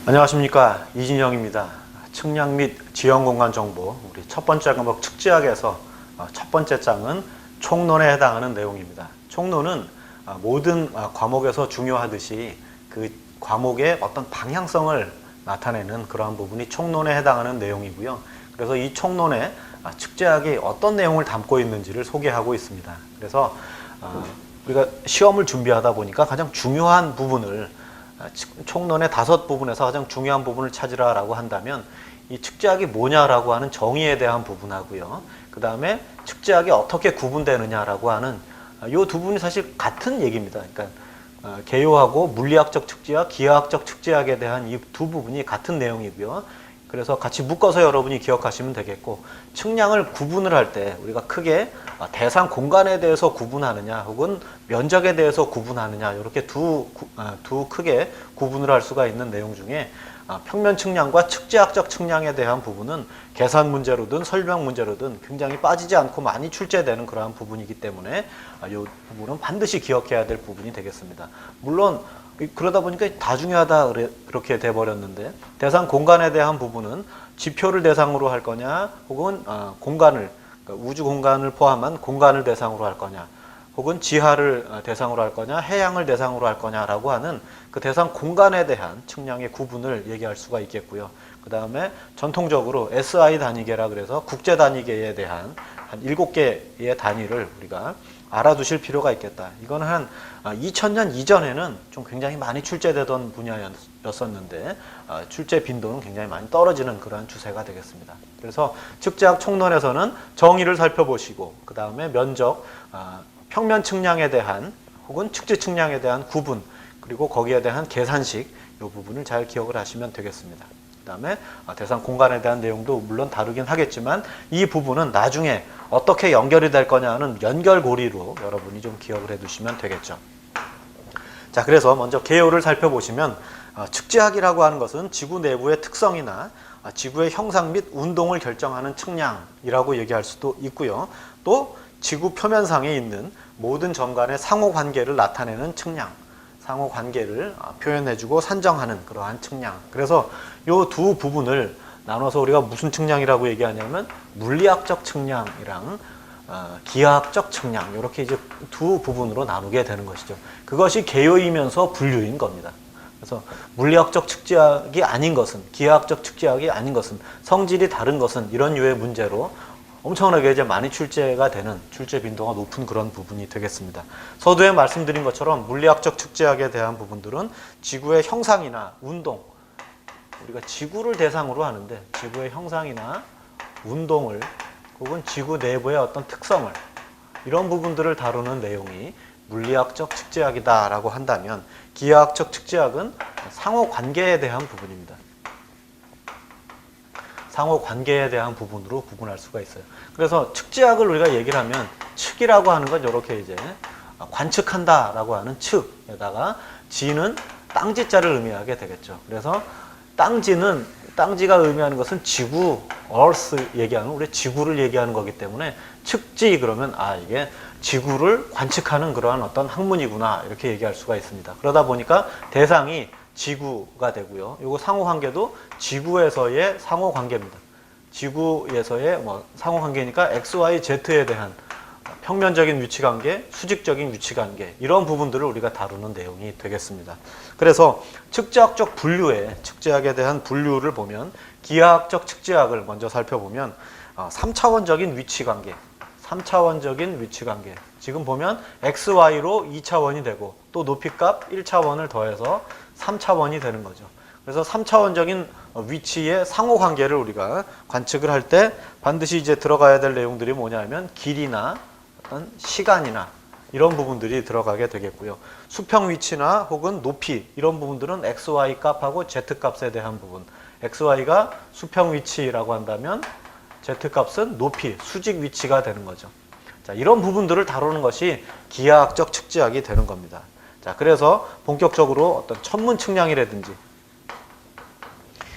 안녕하십니까, 이진영입니다. 측량 및 지형 공간 정보, 우리 첫 번째 과목 측지학에서 첫 번째 장은 총론에 해당하는 내용입니다. 총론은 모든 과목에서 중요하듯이 그 과목의 어떤 방향성을 나타내는 그러한 부분이 총론에 해당하는 내용이고요. 그래서 이 총론에 측지학이 어떤 내용을 담고 있는지를 소개하고 있습니다. 그래서 우리가 시험을 준비하다 보니까 가장 중요한 부분을 총론의 5부분에서 가장 중요한 부분을 찾으라라고 한다면 이 측지학이 뭐냐라고 하는 정의에 대한 부분하고요. 그 다음에 측지학이 어떻게 구분되느냐라고 하는 이 두 부분이 사실 같은 얘기입니다. 그러니까 개요하고 물리학적 측지학, 기하학적 측지학에 대한 이 두 부분이 같은 내용이고요. 그래서 같이 묶어서 여러분이 기억하시면 되겠고, 측량을 구분을 할 때 우리가 크게 대상 공간에 대해서 구분하느냐 혹은 면적에 대해서 구분하느냐, 이렇게 두 크게 구분을 할 수가 있는 내용 중에 평면 측량과 측지학적 측량에 대한 부분은 계산 문제로든 설명 문제로든 굉장히 빠지지 않고 많이 출제되는 그러한 부분이기 때문에 이 부분은 반드시 기억해야 될 부분이 되겠습니다. 물론 그러다 보니까 다 중요하다 그렇게 돼버렸는데, 대상 공간에 대한 부분은 지표를 대상으로 할 거냐 혹은 공간을, 그러니까 우주 공간을 포함한 공간을 대상으로 할 거냐 혹은 지하를 대상으로 할 거냐 해양을 대상으로 할 거냐라고 하는 그 대상 공간에 대한 측량의 구분을 얘기할 수가 있겠고요. 그 다음에 전통적으로 SI 단위계라 그래서 국제 단위계에 대한 한 7개의 단위를 우리가 알아두실 필요가 있겠다. 이거는 한 2000년 이전에는 좀 굉장히 많이 출제되던 분야였었는데 출제 빈도는 굉장히 많이 떨어지는 그러한 추세가 되겠습니다. 그래서 측지학 총론에서는 정의를 살펴보시고, 그 다음에 면적, 평면 측량에 대한 혹은 측지 측량에 대한 구분, 그리고 거기에 대한 계산식, 이 부분을 잘 기억을 하시면 되겠습니다. 그 다음에 대상 공간에 대한 내용도 물론 다루긴 하겠지만 이 부분은 나중에 어떻게 연결이 될 거냐는 연결고리로 여러분이 좀 기억을 해 두시면 되겠죠. 자, 그래서 먼저 개요를 살펴보시면 측지학이라고 하는 것은 지구 내부의 특성이나 지구의 형상 및 운동을 결정하는 측량이라고 얘기할 수도 있고요. 또 지구 표면상에 있는 모든 점 간의 상호관계를 나타내는 측량, 상호관계를 표현해주고 산정하는 그러한 측량. 그래서 이 두 부분을 나눠서 우리가 무슨 측량이라고 얘기하냐면 물리학적 측량이랑 기하학적 측량, 이렇게 이제 두 부분으로 나누게 되는 것이죠. 그것이 개요이면서 분류인 겁니다. 그래서 물리학적 측지학이 아닌 것은, 기하학적 측지학이 아닌 것은, 성질이 다른 것은, 이런 류의 문제로 엄청나게 이제 많이 출제가 되는, 출제 빈도가 높은 그런 부분이 되겠습니다. 서두에 말씀드린 것처럼 물리학적 측지학에 대한 부분들은 지구의 형상이나 운동, 우리가 지구를 대상으로 하는데 지구의 형상이나 운동을 혹은 지구 내부의 어떤 특성을, 이런 부분들을 다루는 내용이 물리학적 측지학이다라고 한다면, 기하학적 측지학은 상호관계에 대한 부분입니다. 상호관계에 대한 부분으로 구분할 수가 있어요. 그래서 측지학을 우리가 얘기를 하면 측이라고 하는 건 이렇게 이제 관측한다라고 하는 측에다가 지는 땅지자를 의미하게 되겠죠. 그래서 땅지가 의미하는 것은 지구, earth 얘기하는, 우리 지구를 얘기하는 거기 때문에 측지 그러면 이게 지구를 관측하는 그러한 어떤 학문이구나, 이렇게 얘기할 수가 있습니다. 그러다 보니까 대상이 지구가 되고요. 이거 상호관계도 지구에서의 상호관계입니다. 지구에서의 상호관계니까 X, Y, Z에 대한 평면적인 위치관계, 수직적인 위치관계, 이런 부분들을 우리가 다루는 내용이 되겠습니다. 그래서 측지학적 분류에, 측지학에 대한 분류를 보면 기하학적 측지학을 먼저 살펴보면 3차원적인 위치관계, 3차원적인 위치관계, 지금 보면 X, Y로 2차원이 되고 또 높이값 1차원을 더해서 3차원이 되는 거죠. 그래서 3차원적인 위치의 상호관계를 우리가 관측을 할 때 반드시 이제 들어가야 될 내용들이 뭐냐면 길이나 어떤 시간이나 이런 부분들이 들어가게 되겠고요. 수평 위치나 혹은 높이, 이런 부분들은 X, Y 값하고 Z 값에 대한 부분. X, Y가 수평 위치라고 한다면 Z 값은 높이, 수직 위치가 되는 거죠. 자, 이런 부분들을 다루는 것이 기하학적 측지학이 되는 겁니다. 자, 그래서 본격적으로 어떤 천문 측량이라든지,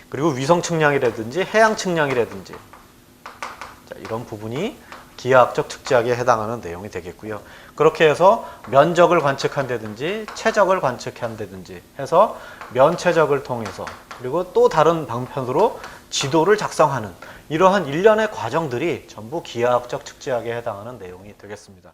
그리고 위성 측량이라든지 해양 측량이라든지, 자, 이런 부분이 기하학적 측지학에 해당하는 내용이 되겠고요. 그렇게 해서 면적을 관측한다든지 최적을 관측한다든지 해서 면최적을 통해서 그리고 또 다른 방편으로 지도를 작성하는 이러한 일련의 과정들이 전부 기하학적 측지학에 해당하는 내용이 되겠습니다.